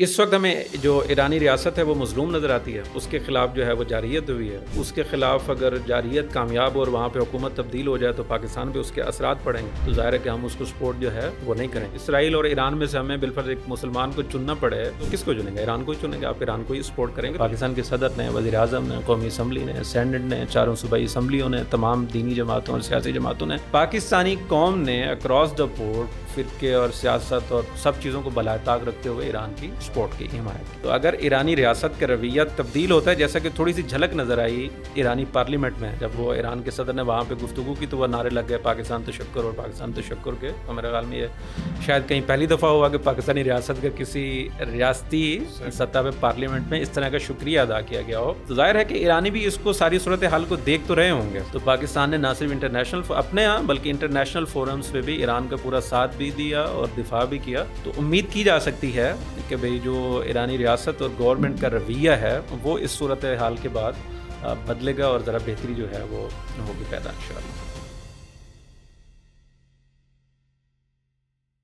اس وقت ہمیں جو ایرانی ریاست ہے وہ مظلوم نظر آتی ہے، اس کے خلاف جو ہے وہ جارحیت ہوئی ہے، اس کے خلاف اگر جارحیت کامیاب ہو اور وہاں پہ حکومت تبدیل ہو جائے تو پاکستان پہ اس کے اثرات پڑیں گے، تو ظاہر ہے کہ ہم اس کو سپورٹ جو ہے وہ نہیں کریں گے۔ اسرائیل اور ایران میں سے ہمیں بالفرض ایک مسلمان کو چننا پڑے تو کس کو چنیں گے؟ ایران کو ہی چنیں گے۔ آپ ایران کو ہی سپورٹ کریں گے؟ پاکستان کے صدر نے، وزیر اعظم نے، قومی اسمبلی نے، سینٹ نے، چاروں صوبائی اسمبلیوں نے، تمام دینی جماعتوں اور سیاسی جماعتوں نے، پاکستانی قوم نے اکراس دا بورڈ فرقے اور سیاست اور سب چیزوں کو بالائے طاق رکھتے ہوئے ایران کی سپورٹ کی، حمایت کی۔ تو اگر ایرانی ریاست کا رویہ تبدیل ہوتا ہے، جیسا کہ تھوڑی سی جھلک نظر آئی ایرانی پارلیمنٹ میں جب وہ ایران کے صدر نے وہاں پہ گفتگو کی تو وہ نعرے لگ گئے پاکستان تشکر اور پاکستان تشکر کے، تو میرے خیال میں یہ شاید کہیں پہلی دفعہ ہوا کہ پاکستانی ریاست کا کسی ریاستی سطح پہ پارلیمنٹ میں اس طرح کا شکریہ ادا کیا گیا ہو۔ تو ظاہر ہے کہ ایرانی بھی اس کو ساری صورتحال کو دیکھ تو رہے ہوں گے، تو پاکستان نے نہ صرف انٹرنیشنل اپنے ہاں بلکہ انٹرنیشنل فورمز پہ بھی ایران کا پورا ساتھ بھی دیا اور دفاع بھی کیا۔ تو امید کی جا سکتی ہے کہ بھئی جو ایرانی ریاست اور گورنمنٹ کا رویہ ہے وہ اس صورتحال کے بعد بدلے گا اور ذرا بہتری جو ہے وہ ہوگی پیدا انشاءاللہ۔